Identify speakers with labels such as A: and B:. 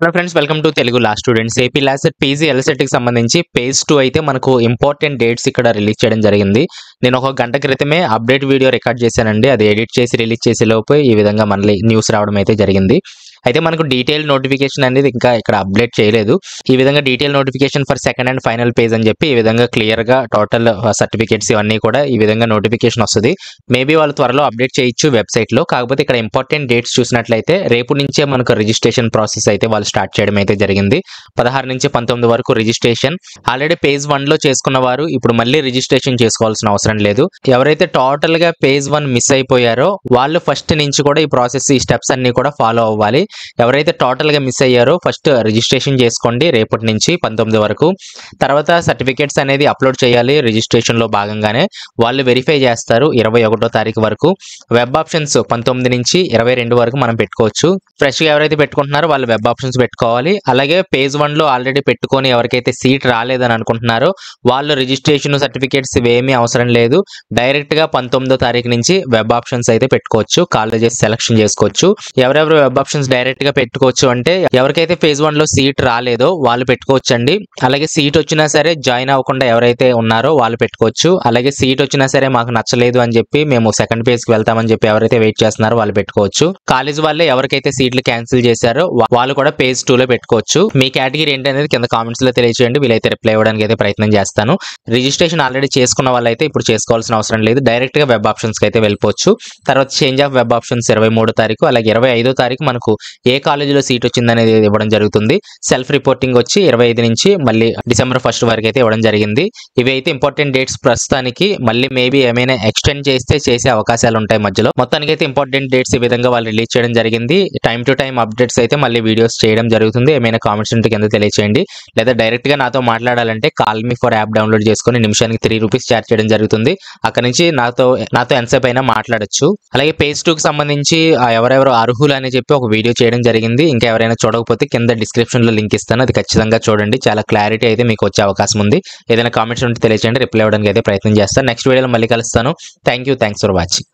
A: Hello friends, welcome to Telugu law students. AP LAWCET PG ఎల్సెట్కి సంబంధించి page 2 అయితే మనకు ఇంపార్టెంట్ డేట్స్ ఇక్కడ రిలీజ్ చేయడం జరిగింది. నేను ఒక గంట క్రితమే అప్డేట్ వీడియో రికార్డ్ చేశానండి. అది ఎడిట్ చేసి రిలీజ్ చేసే లోపు ఈ విధంగా మళ్ళీ న్యూస్ రావడం అయితే జరిగింది. అయితే మనకు డీటెయిల్ నోటిఫికేషన్ అనేది ఇంకా ఇక్కడ అప్డేట్ చేయలేదు. ఈ విధంగా detail notification for second and final page అని చెప్పి ఈ విధంగా క్లియర్గా టోటల్ సర్టిఫికేట్స్ ఇవన్నీ కూడా ఈ విధంగా నోటిఫికేషన్ వస్తుంది. మేబీ వాళ్ళు త్వరలో అప్డేట్ చేయొచ్చు వెబ్సైట్లో. కాకపోతే ఇక్కడ ఇంపార్టెంట్ డేట్స్ చూసినట్లయితే రేపు నుంచే మనకు రిజిస్ట్రేషన్ ప్రాసెస్ అయితే వాళ్ళు స్టార్ట్ చేయడం అయితే జరిగింది. 16 నుంచి 19 వరకు రిజిస్ట్రేషన్. ఆల్రెడీ పేజ్ 1లో చేసుకున్న వారు ఇప్పుడు మళ్ళీ రిజిస్ట్రేషన్ చేసుకోవాల్సిన అవసరం లేదు. ఎవరైతే టోటల్ గా పేజ్ 1 మిస్ అయిపోయారో వాళ్ళు ఫస్ట్ నుంచి కూడా ఈ ప్రాసెస్ ఈ స్టెప్స్ అన్ని కూడా ఫాలో అవ్వాలి. ఎవరైతే టోటల్ గా మిస్ అయ్యారో ఫస్ట్ రిజిస్ట్రేషన్ చేసుకోండి రేపటి నుంచి 19 వరకు. తర్వాత సర్టిఫికేట్స్ అనేది అప్లోడ్ చేయాలి. రిజిస్ట్రేషన్ లో భాగంగానే వాళ్ళు వెరిఫై చేస్తారు 21వ తారీఖు వరకు. వెబ్ ఆప్షన్స్ 19 నుంచి 22 వరకు మనం పెట్టుకోవచ్చు. ఫ్రెష్ గా ఎవరైతే పెట్టుకుంటున్నారో వాళ్ళు వెబ్ ఆప్షన్స్ పెట్టుకోవాలి. అలాగే పేజ్ 1లో ఆల్రెడీ పెట్టుకొని ఎవరికైతే సీట్ రాలేదని అనుకుంటున్నారో వాళ్ళు రిజిస్ట్రేషన్ సర్టిఫికేట్స్ ఇవేమీ అవసరం లేదు. డైరెక్ట్ గా 19వ తారీఖు నుంచి వెబ్ ఆప్షన్స్ అయితే పెట్టుకోవచ్చు. కాలేజెస్ సెలెక్షన్ చేసుకోవచ్చు. ఎవరెవరు వెబ్ ఆప్షన్స్ డైరెక్ట్ గా పెట్టుకోవచ్చు అంటే ఎవరికైతే ఫేజ్ 1లో సీట్ రాలేదో వాళ్ళు పెట్టుకోవచ్చు అండి. అలాగే సీట్ వచ్చినా సరే జాయిన్ అవ్వకుండా ఎవరైతే ఉన్నారో వాళ్ళు పెట్టుకోవచ్చు. అలాగే సీట్ వచ్చినా సరే మాకు నచ్చలేదు అని చెప్పి మేము సెకండ్ పేజ్ కి వెళ్తామని చెప్పి ఎవరైతే వెయిట్ చేస్తున్నారో వాళ్ళు పెట్టుకోవచ్చు. కాలేజ్ వాళ్ళే ఎవరికైతే సీట్లు క్యాన్సిల్ చేశారో వాళ్ళు కూడా పేజ్ 2లో పెట్టుకోవచ్చు. మీ కేటగిరీ ఏంటి అనేది కింద కామెంట్స్ లో తెలియజేయండి. వీలైతే రిప్లై ఇవ్వడానికి అయితే ప్రయత్నం చేస్తాను. రిజిస్ట్రేషన్ ఆల్రెడీ చేసుకున్న వాళ్ళైతే ఇప్పుడు చేసుకోవాల్సిన అవసరం లేదు. డైరెక్ట్ గా వెబ్ ఆప్షన్స్ కి అయితే వెళ్ళిపోవచ్చు. తర్వాత చేంజ్ ఆఫ్ వెబ్ ఆప్షన్స్ 23వ తారీఖు అలాగే 25వ తారీఖు మనకు ఏ కాలేజీలో సీట్ వచ్చిందనేది ఇవ్వడం జరుగుతుంది. సెల్ఫ్ రిపోర్టింగ్ వచ్చి 25 నుంచి మళ్ళీ డిసెంబర్ 1 వరకు అయితే ఇవ్వడం జరిగింది. ఇవి అయితే ఇంపార్టెంట్ డేట్స్ ప్రస్తుతానికి. మళ్ళీ మేబీ ఏమైనా ఎక్స్టెండ్ చేసే అవకాశాలు ఉంటాయి మధ్యలో. మొత్తానికి అయితే ఇంపార్టెంట్ డేట్స్ ఈ విధంగా వాళ్ళు రిలీజ్ చేయడం జరిగింది. టైం టు టైం అప్డేట్స్ అయితే మళ్ళీ వీడియోస్ చేయడం జరుగుతుంది. ఏమైనా కామెంట్స్ ఉంటే కింద తెలియచేయండి. లేదా డైరెక్ట్ గా నాతో మాట్లాడాలంటే call me for app download చేసుకుని నిమిషానికి 3 రూపీస్ చార్జ్ చేయడం జరుగుతుంది. అక్కడ నుంచి నాతో ఎంతసేపు అయినా మాట్లాడొచ్చు. అలాగే పేజ్ 2 కి సంబంధించి ఎవరెవరు అర్హులు అని చెప్పి ఒక వీడియో చేయడం జరిగింది. ఇంకా ఎవరైనా చూడకపోతే కింద డిస్క్రిప్షన్ లో లింక్ ఇస్తాను. అది ఖచ్చితంగా చూడండి. చాలా క్లారిటీ అయితే మీకు వచ్చే అవకాశం ఉంది. ఏదైనా కామెంట్స్ ఉంటే తెలియచేయండి. రిప్లై ఇవ్వడానికి అయితే ప్రయత్నం చేస్తాను. నెక్స్ట్ వీడియోలో మళ్ళీ కలుస్తాను. Thanks for watching.